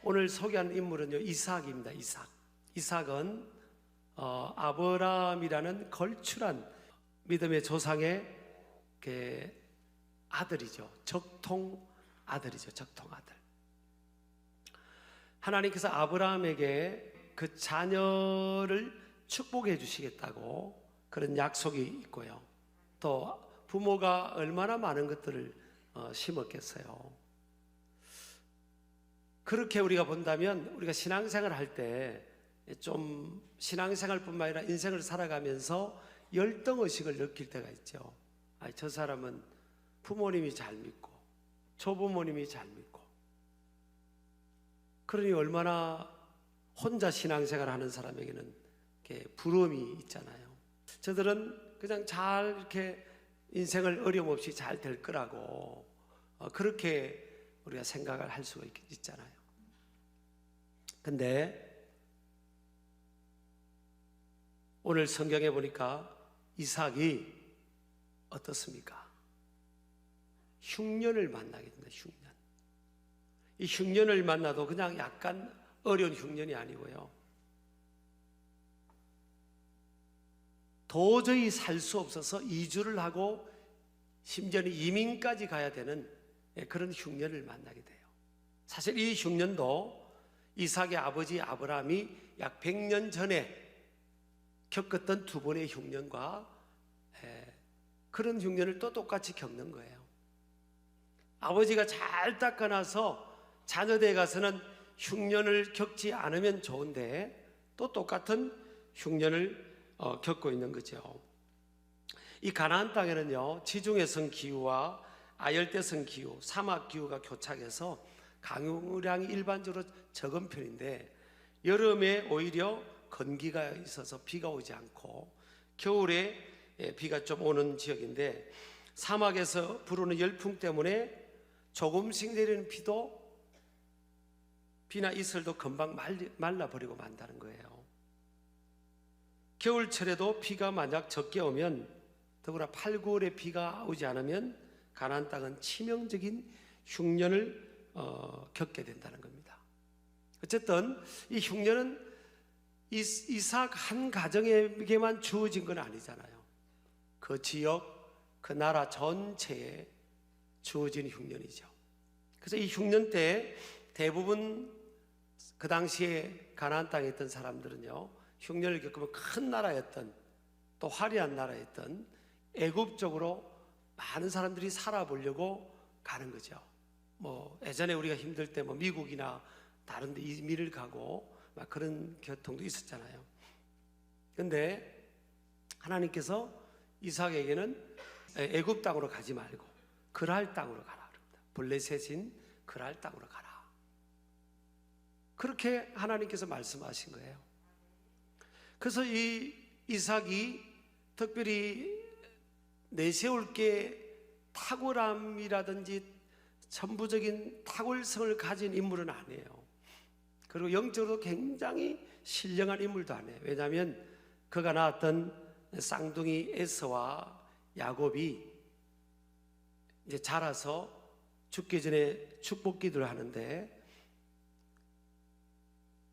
오늘 소개하는 인물은요, 이삭입니다. 이삭은 아브라함이라는 걸출한 믿음의 조상의 아들이죠. 적통 아들이죠. 적통 아들. 하나님께서 아브라함에게 그 자녀를 축복해 주시겠다고 그런 약속이 있고요. 또 부모가 얼마나 많은 것들을 심었겠어요. 그렇게 우리가 본다면 우리가 신앙생활 할 때 좀 신앙생활뿐만 아니라 인생을 살아가면서 열등의식을 느낄 때가 있죠. 저 사람은 부모님이 잘 믿고 조부모님이 잘 믿고, 그러니 얼마나 혼자 신앙생활 하는 사람에게는 이렇게 부러움이 있잖아요. 저들은 그냥 잘 이렇게 인생을 어려움 없이 잘 될 거라고 그렇게 우리가 생각을 할 수가 있잖아요. 근데 오늘 성경에 보니까 이삭이 어떻습니까? 흉년을 만나게 된다. 흉년. 이 흉년을 만나도 그냥 약간 어려운 흉년이 아니고요, 도저히 살 수 없어서 이주를 하고 심지어는 이민까지 가야 되는 그런 흉년을 만나게 돼요. 사실 이 흉년도 이삭의 아버지 아브라함이 약 100년 전에 겪었던 두 번의 흉년과 그런 흉년을 또 똑같이 겪는 거예요. 아버지가 잘 닦아놔서 자녀들에 가서는 흉년을 겪지 않으면 좋은데 또 똑같은 흉년을 겪고 있는 거죠. 이 가나안 땅에는요, 지중해성 기후와 아열대성 기후, 사막 기후가 교착해서 강우량이 일반적으로 적은 편인데, 여름에 오히려 건기가 있어서 비가 오지 않고 겨울에 비가 좀 오는 지역인데, 사막에서 불어오는 열풍 때문에 조금씩 내리는 비나 이슬도 금방 말라버리고 만다는 거예요. 겨울철에도 비가 만약 적게 오면, 더구나 8, 9월에 비가 오지 않으면 가나안 땅은 치명적인 흉년을 겪게 된다는 겁니다. 어쨌든 이 흉년은 이삭 한 가정에게만 주어진 건 아니잖아요. 그 지역, 그 나라 전체에 주어진 흉년이죠. 그래서 이 흉년 때 대부분 그 당시에 가나안 땅에 있던 사람들은요, 흉년을 겪으면 큰 나라였던, 또 화려한 나라였던 애굽 쪽으로 많은 사람들이 살아보려고 가는 거죠. 예전에 우리가 힘들 때 미국이나 다른 데 이민을 가고 막 그런 교통도 있었잖아요. 근데 하나님께서 이삭에게는 애굽 땅으로 가지 말고 그랄 땅으로 가라 그럽니다. 블레셋인 그랄 땅으로 가라. 그렇게 하나님께서 말씀하신 거예요. 그래서 이 이삭이 특별히 내세울 게 탁월함이라든지 천부적인 탁월성을 가진 인물은 아니에요. 그리고 영적으로 굉장히 신령한 인물도 아니에요. 왜냐하면 그가 낳았던 쌍둥이 에서와 야곱이 이제 자라서 죽기 전에 축복 기도를 하는데,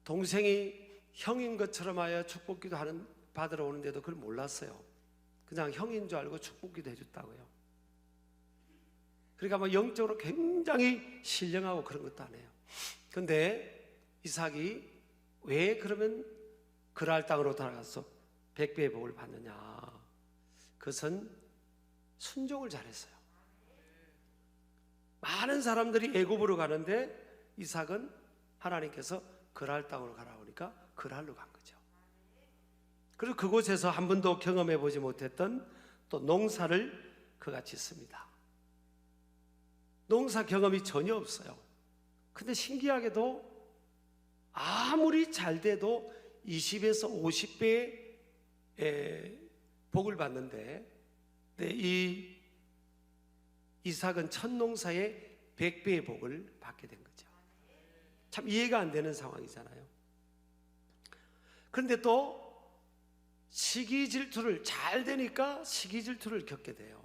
동생이 형인 것처럼 하여 축복 기도 받으러 오는데도 그걸 몰랐어요. 그냥 형인 줄 알고 축복 기도 해줬다고요. 그러니까 영적으로 굉장히 신령하고 그런 것도 아니에요. 근데 이삭이 왜 그러면 그랄 땅으로 돌아가서 100배의 복을 받느냐? 그것은 순종을 잘했어요. 많은 사람들이 애굽으로 가는데 이삭은 하나님께서 그랄 땅으로 가라 오니까 그랄로 간 거죠. 그리고 그곳에서 한 번도 경험해 보지 못했던 또 농사를 그가 짓습니다. 농사 경험이 전혀 없어요. 근데 신기하게도 아무리 잘 돼도 20에서 50배의 복을 받는데, 이 이삭은 첫 농사에 100배의 복을 받게 된 거죠. 참 이해가 안 되는 상황이잖아요. 그런데 또 시기 질투를, 잘 되니까 시기 질투를 겪게 돼요.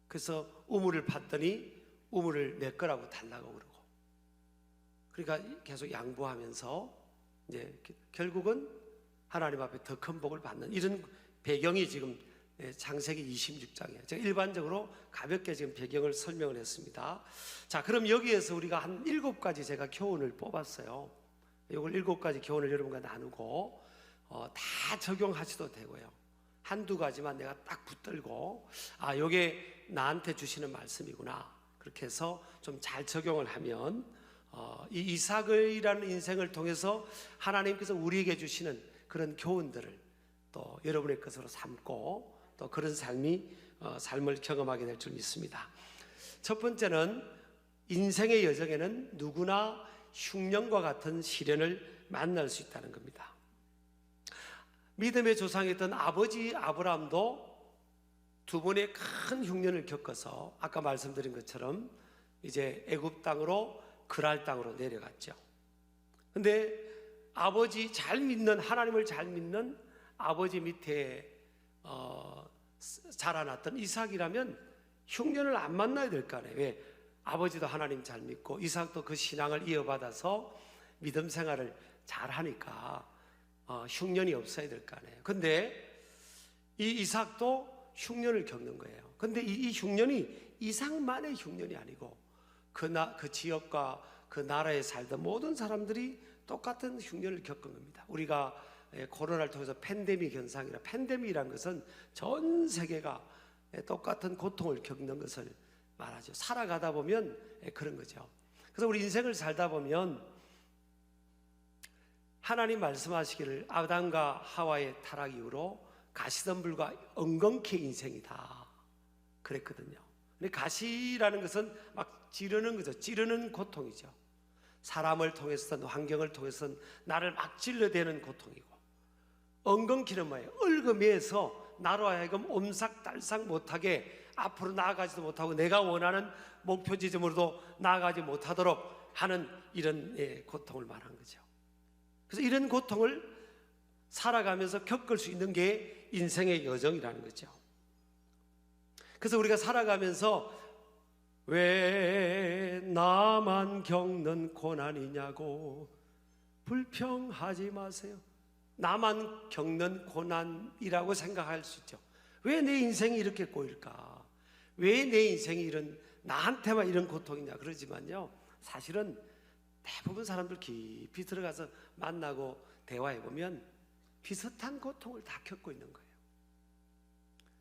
그래서 우물을 팠더니 우물을 내 거라고 달라고 그러고, 그러니까 계속 양보하면서 이제 결국은 하나님 앞에 더 큰 복을 받는 이런 배경이 지금 창세기 26장이에요. 제가 일반적으로 가볍게 지금 배경을 설명을 했습니다. 자, 그럼 여기에서 우리가 한 7가지 제가 교훈을 뽑았어요. 이걸 7가지 교훈을 여러분과 나누고 다 적용하셔도 되고요. 한두 가지만 내가 딱 붙들고 이게 나한테 주시는 말씀이구나, 그렇게 해서 좀 잘 적용을 하면 이 이삭이라는 인생을 통해서 하나님께서 우리에게 주시는 그런 교훈들을 또 여러분의 것으로 삼고 또 그런 삶을 경험하게 될 줄 믿습니다. 첫 번째는 인생의 여정에는 누구나 흉년과 같은 시련을 만날 수 있다는 겁니다. 믿음의 조상이었던 아버지 아브라함도 두 번의 큰 흉년을 겪어서 아까 말씀드린 것처럼 이제 애굽 땅으로 그랄 땅으로 내려갔죠. 근데 아버지 잘 믿는, 하나님을 잘 믿는 아버지 밑에 자라났던 이삭이라면 흉년을 안 만나야 될 거 아니에요. 왜? 아버지도 하나님 잘 믿고 이삭도 그 신앙을 이어받아서 믿음 생활을 잘 하니까 흉년이 없어야 될 거 아니에요. 근데 이 이삭도 흉년을 겪는 거예요. 근데 이 흉년이 이삭만의 흉년이 아니고 그 지역과 그 나라에 살던 모든 사람들이 똑같은 흉년을 겪은 겁니다. 우리가 코로나를 통해서 팬데믹 현상이라, 팬데믹이란 것은 전 세계가 똑같은 고통을 겪는 것을 말하죠. 살아가다 보면 그런 거죠. 그래서 우리 인생을 살다 보면 하나님 말씀하시기를 아담과 하와의 타락 이후로 가시덤불과 엉겅퀴의 인생이다 그랬거든요. 근데 가시라는 것은 막 찌르는 거죠. 찌르는 고통이죠. 사람을 통해서든 환경을 통해서든 나를 막 찔러대는 고통이고, 엉겅퀴는 뭐예요? 얽어매서 나로 하여금 옴삭달싹 못하게 앞으로 나아가지도 못하고 내가 원하는 목표 지점으로도 나아가지 못하도록 하는 이런 고통을 말한 거죠. 그래서 이런 고통을 살아가면서 겪을 수 있는 게 인생의 여정이라는 거죠. 그래서 우리가 살아가면서 왜 나만 겪는 고난이냐고 불평하지 마세요. 나만 겪는 고난이라고 생각할 수 있죠. 왜 내 인생이 이렇게 꼬일까? 왜 내 인생이 이런, 나한테만 이런 고통이냐 그러지만요, 사실은 대부분 사람들 깊이 들어가서 만나고 대화해보면 비슷한 고통을 다 겪고 있는 거예요.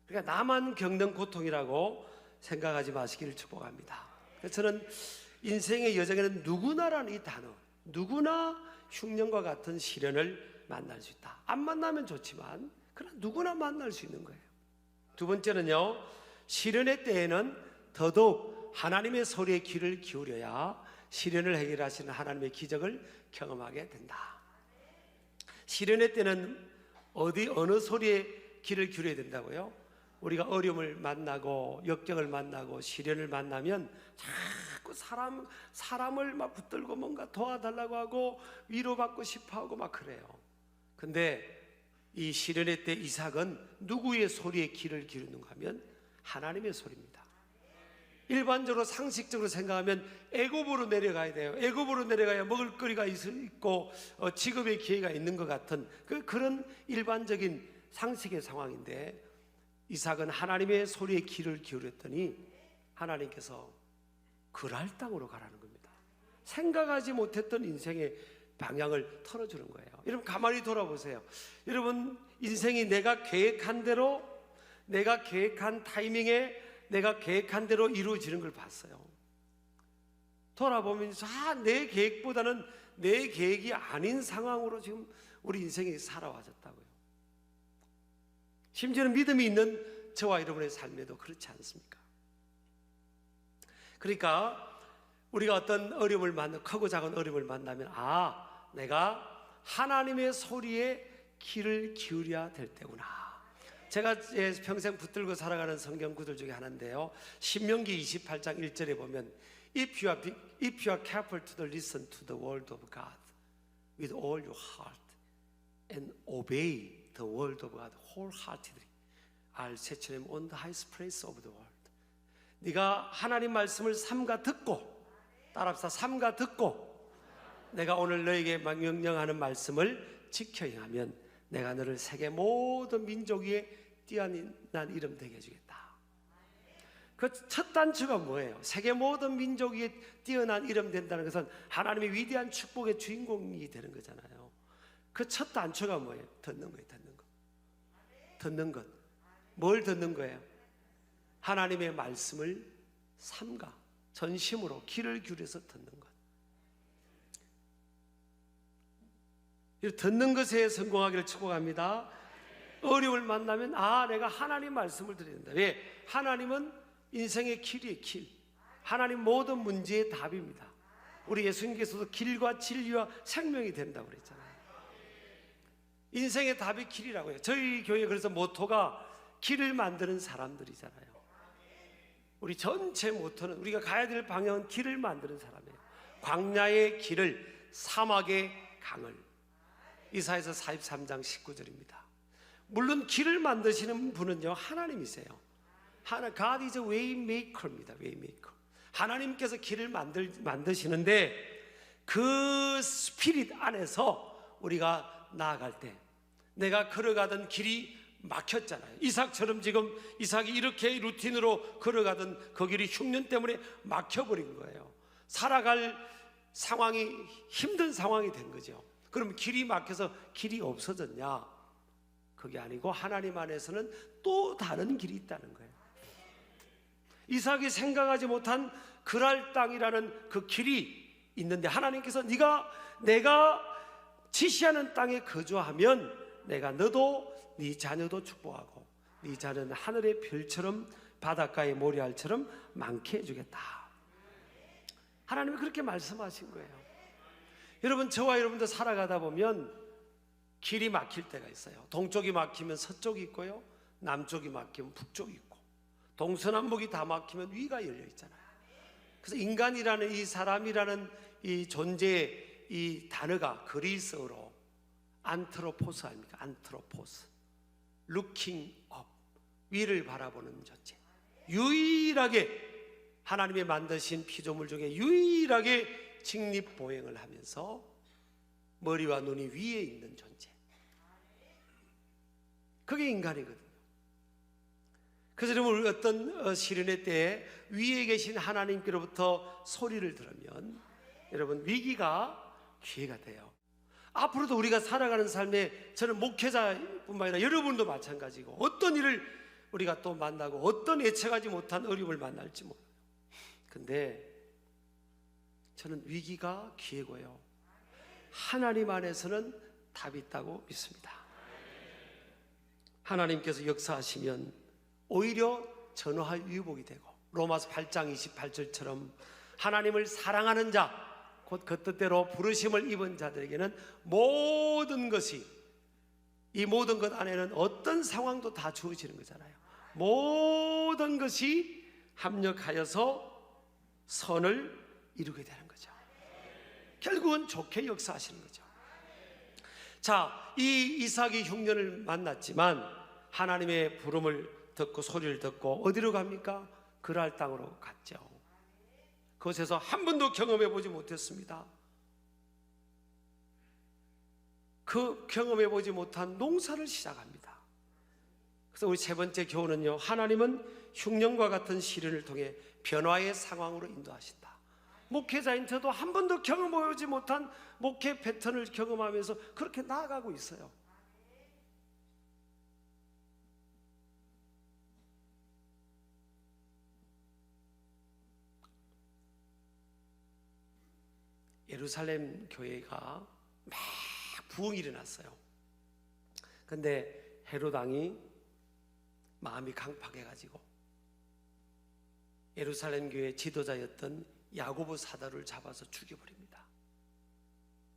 그러니까 나만 겪는 고통이라고 생각하지 마시기를 축복합니다. 그래서 저는 인생의 여정에는 누구나라는 이 단어, 누구나 흉년과 같은 시련을 만날 수 있다. 안 만나면 좋지만 그러나 누구나 만날 수 있는 거예요. 두 번째는요, 시련의 때에는 더더욱 하나님의 소리에 귀를 기울여야 시련을 해결하시는 하나님의 기적을 경험하게 된다. 시련의 때는 어느 소리에 귀를 기울여야 된다고요? 우리가 어려움을 만나고 역경을 만나고 시련을 만나면 자꾸 사람을 막 붙들고 뭔가 도와달라고 하고 위로받고 싶어하고 막 그래요. 근데 이 시련의 때 이삭은 누구의 소리에 귀를 기울이는가 하면 하나님의 소리입니다. 일반적으로 상식적으로 생각하면 애굽으로 내려가야 돼요. 애굽으로 내려가야 먹을 거리가 있고 직업의 기회가 있는 것 같은 그런 일반적인 상식의 상황인데, 이삭은 하나님의 소리에 귀를 기울였더니 하나님께서 그랄 땅으로 가라는 겁니다. 생각하지 못했던 인생의 방향을 털어주는 거예요. 여러분 가만히 돌아보세요. 여러분 인생이 내가 계획한 대로, 내가 계획한 타이밍에 내가 계획한 대로 이루어지는 걸 봤어요. 돌아보면서 내 계획보다는 내 계획이 아닌 상황으로 지금 우리 인생이 살아와졌다고요. 심지어는 믿음이 있는 저와 여러분의 삶에도 그렇지 않습니까? 그러니까 우리가 어떤 어려움을 만나면, 크고 작은 어려움을 만나면 내가 하나님의 소리에 귀를 기울여야 될 때구나. 제가 평생 붙들고 살아가는 성경 구절 중에 하나인데요, 신명기 28장 1절에 보면 If you are careful to listen to the word of God with all your heart and obey the word of God wholeheartedly, I'll set your name on the highest place of the world. 네가 하나님 말씀을 삼가 듣고, 따라합시다, 삼가 듣고 내가 오늘 너에게 명령하는 말씀을 지켜 행하면 내가 너를 세계 모든 민족 위에 뛰어난 이름 되게 해주겠다. 그 첫 단추가 뭐예요? 세계 모든 민족 위에 뛰어난 이름 된다는 것은 하나님의 위대한 축복의 주인공이 되는 거잖아요. 그 첫 단추가 뭐예요? 듣는 거예요. 듣는 것. 듣는 것. 뭘 듣는 거예요? 하나님의 말씀을 삼가 전심으로 귀를 기울여서 듣는 것. 듣는 것에 성공하기를 축복합니다. 어려움을 만나면 내가 하나님 말씀을 드려야 된다. 왜? 하나님은 인생의 길이에요. 길. 하나님 모든 문제의 답입니다. 우리 예수님께서도 길과 진리와 생명이 된다고 그랬잖아요. 인생의 답이 길이라고 해요. 저희 교회 그래서 모토가 길을 만드는 사람들이잖아요. 우리 전체 모토는 우리가 가야 될 방향은 길을 만드는 사람이에요. 광야의 길을, 사막의 강을. 이사야서 43장 19절입니다. 물론 길을 만드시는 분은요 하나님이세요. God is a way maker입니다. way maker. 하나님께서 길을 만드시는데 그 스피릿 안에서 우리가 나아갈 때 내가 걸어가던 길이 막혔잖아요. 이삭처럼 지금 이삭이 이렇게 루틴으로 걸어가던 그 길이 흉년 때문에 막혀버린 거예요. 살아갈 상황이 힘든 상황이 된 거죠. 그럼 길이 막혀서 길이 없어졌냐? 그게 아니고 하나님 안에서는 또 다른 길이 있다는 거예요. 이삭이 생각하지 못한 그랄 땅이라는 그 길이 있는데 하나님께서 내가 지시하는 땅에 거주하면 내가 너도 네 자녀도 축복하고 네 자녀는 하늘의 별처럼 바닷가의 모래알처럼 많게 해주겠다. 하나님이 그렇게 말씀하신 거예요. 여러분, 저와 여러분도 살아가다 보면 길이 막힐 때가 있어요. 동쪽이 막히면 서쪽이 있고요, 남쪽이 막히면 북쪽이 있고, 동서남북이 다 막히면 위가 열려 있잖아요. 그래서 인간이라는 이 사람이라는 이 존재의 이 단어가 그리스어로 안트로포스 아닙니까? 안트로포스, looking up, 위를 바라보는 존재. 유일하게 하나님이 만드신 피조물 중에 유일하게 직립보행을 하면서 머리와 눈이 위에 있는 존재. 그게 인간이거든요. 그래서 여러분, 어떤 시련의 때에 위에 계신 하나님께로부터 소리를 들으면 여러분 위기가 기회가 돼요. 앞으로도 우리가 살아가는 삶에 저는 목회자뿐만 아니라 여러분도 마찬가지고 어떤 일을 우리가 또 만나고 어떤 예측하지 못한 어려움을 만날지 몰라요. 근데 저는 위기가 기회고요, 하나님 안에서는 답이 있다고 믿습니다. 하나님께서 역사하시면 오히려 전화할 유복이 되고 로마서 8장 28절처럼 하나님을 사랑하는 자, 곧 그 뜻대로 부르심을 입은 자들에게는 모든 것이, 이 모든 것 안에는 어떤 상황도 다 주어지는 거잖아요. 모든 것이 합력하여서 선을 이루게 되는 거죠. 결국은 좋게 역사하시는 거죠. 자, 이 이삭이 흉년을 만났지만 하나님의 부름을 듣고 소리를 듣고 어디로 갑니까? 그랄 땅으로 갔죠. 그곳에서 한 번도 경험해 보지 못했습니다. 그 경험해 보지 못한 농사를 시작합니다. 그래서 우리 세 번째 교훈은요, 하나님은 흉년과 같은 시련을 통해 변화의 상황으로 인도하신다. 목회자인 저도 한 번도 경험해보지 못한 목회 패턴을 경험하면서 그렇게 나아가고 있어요. 예루살렘 교회가 막 부흥이 일어났어요. 근데 헤롯 왕이 마음이 강팍해가지고 예루살렘 교회 지도자였던 야고보 사도를 잡아서 죽여버립니다.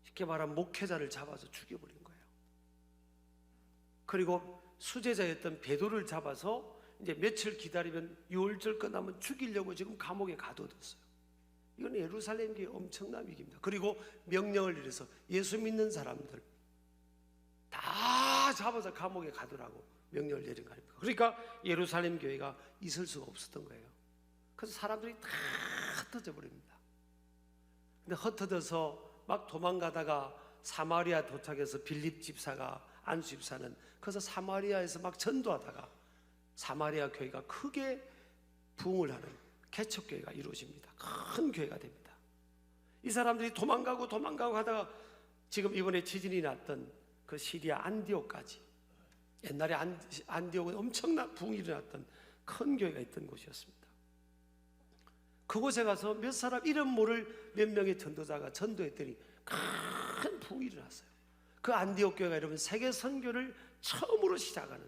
쉽게 말하면 목회자를 잡아서 죽여버린 거예요. 그리고 수제자였던 베드로를 잡아서 이제 며칠 기다리면 유월절 끝나면 죽이려고 지금 감옥에 가둬뒀어요. 이건 예루살렘 교회 엄청난 위기입니다. 그리고 명령을 내려서 예수 믿는 사람들 다 잡아서 감옥에 가두라고 명령을 내린 거 아닙니까? 그러니까 예루살렘 교회가 있을 수가 없었던 거예요. 그래서 사람들이 다 흩어져 버립니다. 근데 흩어져서 막 도망가다가 사마리아 도착해서 빌립 집사가 안수 집사는 그래서 사마리아에서 막 전도하다가 사마리아 교회가 크게 부흥을 하는 개척교회가 이루어집니다. 큰 교회가 됩니다. 이 사람들이 도망가고 하다가 지금 이번에 지진이 났던 그 시리아 안디옥까지, 옛날에 안디옥은 엄청난 부흥이 일어났던 큰 교회가 있던 곳이었습니다. 그곳에 가서 몇 사람 이름 모를 몇 명의 전도자가 전도했더니 큰 부흥이 일어났어요. 그 안디옥 교회가 여러분 세계 선교를 처음으로 시작하는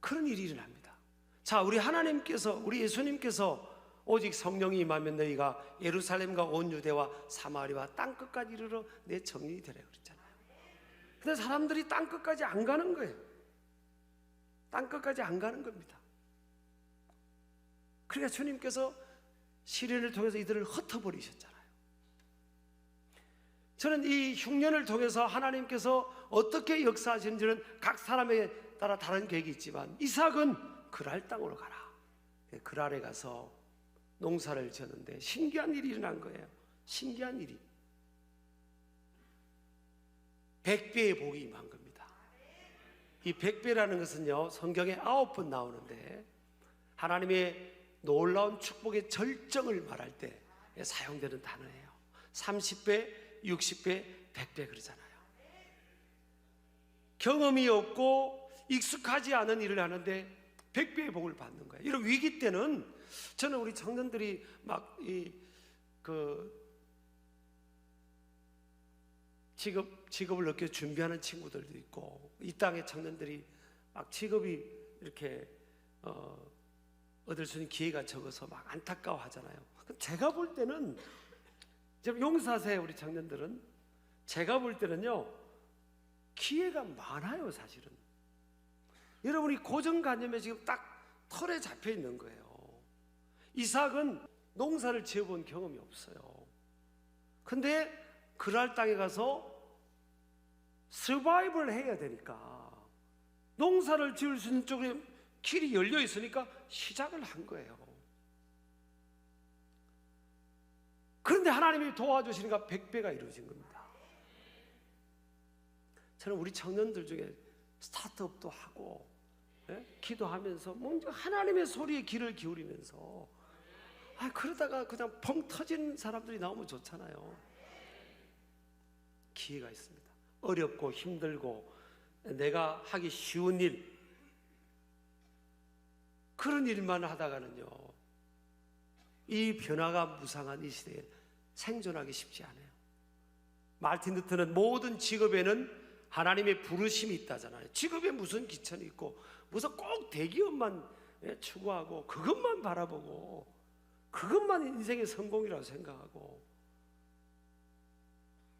그런 일이 일어납니다. 자, 우리 하나님께서, 우리 예수님께서 오직 성령이 임하면 너희가 예루살렘과 온 유대와 사마리아와 땅끝까지 이르러 내 정인이 되라 그랬잖아요. 근데 사람들이 땅끝까지 안 가는 거예요. 땅끝까지 안 가는 겁니다. 그러니까 주님께서 시련을 통해서 이들을 흩어버리셨잖아요. 저는 이 흉년을 통해서 하나님께서 어떻게 역사하시는지는 각 사람에 따라 다른 계획이 있지만 이삭은 그랄 땅으로 가라. 그랄에 가서 농사를 지었는데 신기한 일이 일어난 거예요. 신기한 일이. 100배의 복이 임한 겁니다. 이 100배라는 것은요, 성경에 9번 나오는데 하나님의 놀라운 축복의 절정을 말할 때 사용되는 단어예요. 30배, 60배, 100배 그러잖아요. 경험이 없고 익숙하지 않은 일을 하는데 100배의 복을 받는 거예요. 이런 위기 때는 저는 우리 청년들이 막 직업을 얻기 준비하는 친구들도 있고, 이 땅의 청년들이 막 직업이 이렇게 얻을 수 있는 기회가 적어서 막 안타까워 하잖아요. 제가 볼 때는, 지금 용사세 우리 청년들은 제가 볼 때는요, 기회가 많아요, 사실은. 여러분이 고정관념에 지금 딱 털에 잡혀 있는 거예요. 이삭은 농사를 지어본 경험이 없어요. 근데 그랄 땅에 가서 서바이벌 해야 되니까 농사를 지을 수 있는 쪽에 길이 열려 있으니까 시작을 한 거예요. 그런데 하나님이 도와주시니까 100배가 이루어진 겁니다. 저는 우리 청년들 중에 스타트업도 하고, 기도하면서 뭔가 하나님의 소리에 귀를 기울이면서, 그러다가 그냥 펑 터진 사람들이 나오면 좋잖아요. 기회가 있습니다. 어렵고 힘들고 내가 하기 쉬운 일, 그런 일만 하다가는요, 이 변화가 무상한 이 시대에 생존하기 쉽지 않아요. 마르틴 루터는 모든 직업에는 하나님의 부르심이 있다잖아요. 직업에 무슨 기천이 있고 무슨 꼭 대기업만 추구하고 그것만 바라보고 그것만 인생의 성공이라고 생각하고,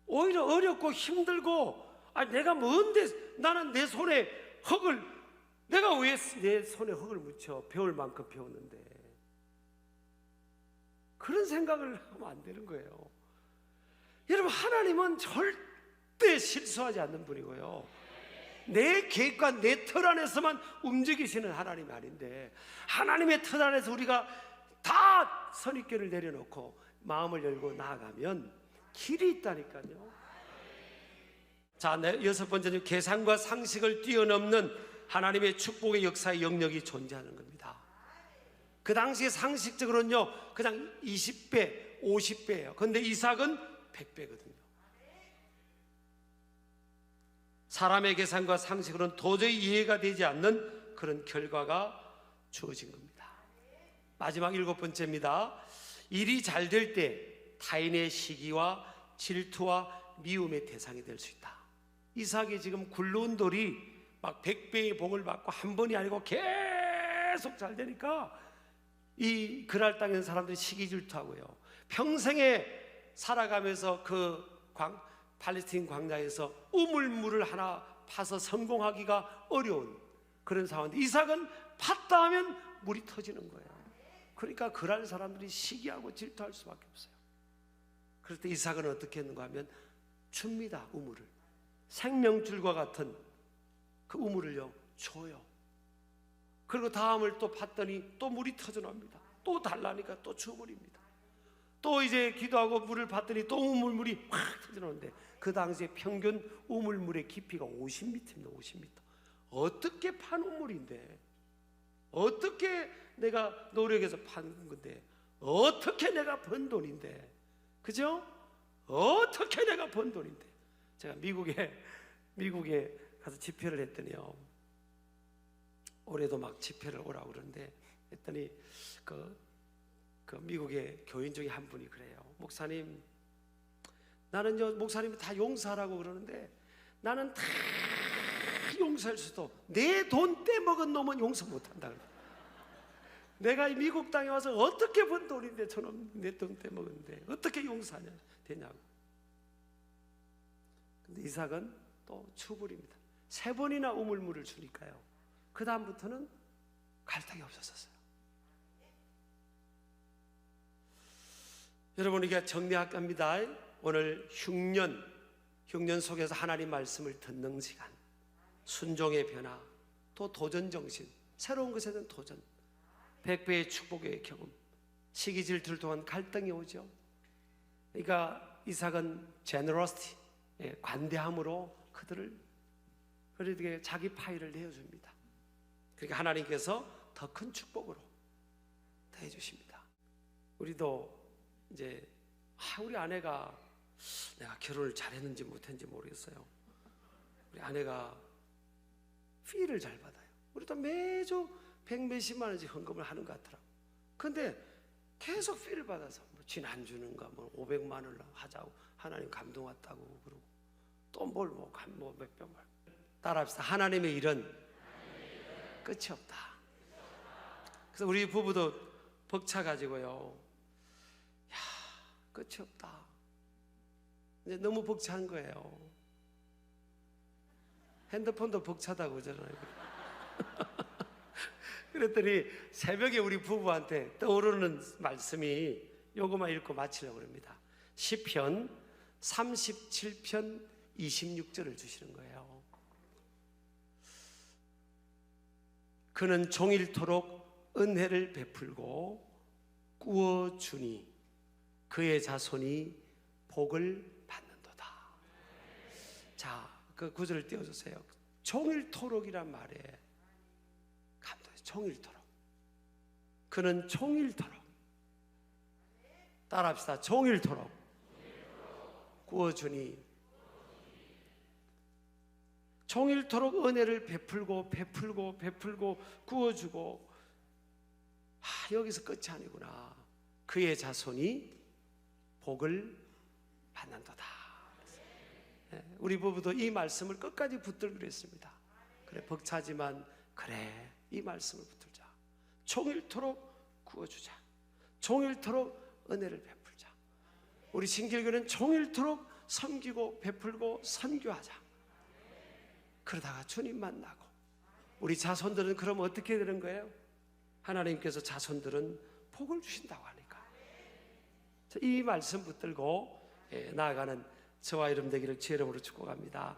오히려 어렵고 힘들고 내가 뭔데 나는 내 손에 흙을, 내가 왜 내 손에 흙을 묻혀 배울 만큼 배웠는데, 그런 생각을 하면 안 되는 거예요. 여러분, 하나님은 절대 실수하지 않는 분이고요, 내 계획과 내 틀 안에서만 움직이시는 하나님이 아닌데, 하나님의 틀 안에서 우리가 다 선입견을 내려놓고 마음을 열고 나아가면 길이 있다니까요. 자, 여섯 번째는 계산과 상식을 뛰어넘는 하나님의 축복의 역사의 영역이 존재하는 겁니다. 그 당시에 상식적으로는요, 그냥 20배, 50배예요. 그런데 이삭은 100배거든요. 사람의 계산과 상식으로는 도저히 이해가 되지 않는 그런 결과가 주어진 겁니다. 마지막 7번째입니다. 일이 잘 될 때 타인의 시기와 질투와 미움의 대상이 될 수 있다. 이삭이 지금 굴러온 돌이 막 100배의 복을 받고 한 번이 아니고 계속 잘 되니까 이 그랄 땅에 있는 사람들이 시기 질투하고요, 평생에 살아가면서 그 팔레스틴 광야에서 우물물을 하나 파서 성공하기가 어려운 그런 상황인데, 이삭은 팠다 하면 물이 터지는 거예요. 그러니까 그랄 사람들이 시기하고 질투할 수밖에 없어요. 그럴 때 이삭은 어떻게 했는가 하면 줍니다. 우물을, 생명줄과 같은 그 우물을요 줘요. 그리고 다음을 또 팠더니 또 물이 터져나옵니다. 또 달라니까 또 줘버립니다. 또 이제 기도하고 물을 받더니 또 우물물이 확 터져나오는데 그 당시에 평균 우물물의 깊이가 50m입니다. 50m. 어떻게 판 우물인데, 어떻게 내가 노력해서 판 건데, 어떻게 내가 번 돈인데, 그죠? 어떻게 내가 번 돈인데. 제가 미국에 가서 집회를 했더니요, 올해도 막 집회를 오라고 그러는데, 했더니 그 미국의 교인 중에 한 분이 그래요. 목사님, 나는요, 목사님이 다 용서하라고 그러는데 나는 다 용서할 수도 내 돈 떼먹은 놈은 용서 못한다. 내가 이 미국 땅에 와서 어떻게 번 돈인데 저놈 내 돈 떼먹었는데 어떻게 용서하냐 되냐고. 근데 이삭은 또 추불입니다. 3번이나 우물물을 주니까요, 그 다음부터는 갈등이 없었어요. 여러분, 이게 정리할 겁니다. 오늘 흉년 속에서 하나님 말씀을 듣는 시간, 순종의 변화, 또 도전 정신, 새로운 것에 대한 도전, 100배의 축복의 경험, 시기 질투를 통한 갈등이 오죠. 그러니까 이삭은 generosity, 관대함으로 그들을 그들에게 자기 파일을 내어줍니다. 그러니까 하나님께서 더 큰 축복으로 더해 주십니다. 우리도 이제 우리 아내가, 내가 결혼을 잘했는지 못했는지 모르겠어요. 우리 아내가 피를 잘 받아요. 우리도 매주 100몇십만 원씩 헌금을 하는 것 같더라고. 근데 계속 피를 받아서 뭐 지난주는가 뭐 500만 원을 하자고 하나님 감동 왔다고 그러고, 또 뭘 뭐 몇백만. 따라합시다. 하나님의 일은 끝이 없다. 그래서 우리 부부도 벅차 가지고요, 끝이 없다. 이제 너무 벅찬 거예요. 핸드폰도 벅차다고 그러잖아요. 그랬더니 새벽에 우리 부부한테 떠오르는 말씀이 요거만 읽고 마치려고 합니다. 시편 37편 26절을 주시는 거예요. 그는 종일토록 은혜를 베풀고 꾸어주니 그의 자손이 복을 받는도다. 자, 그 구절을 띄워주세요. 종일토록이란 말에 감동해요. 종일토록. 그는 종일토록. 따라합시다. 종일토록 꾸어주니. 종일토록 은혜를 베풀고 꾸어주고, 여기서 끝이 아니구나. 그의 자손이 복을 받는도다. 우리 부부도 이 말씀을 끝까지 붙들기로 했습니다. 그래, 벅차지만 그래, 이 말씀을 붙들자. 종일토록 구워주자. 종일토록 은혜를 베풀자. 우리 신길교는 종일토록 섬기고 베풀고 선교하자. 그러다가 주님 만나고, 우리 자손들은 그럼 어떻게 되는 거예요? 하나님께서 자손들은 복을 주신다고 하니까 이 말씀 붙들고 나아가는 저와 여러분 되기를 주의 이름으로 축복합니다.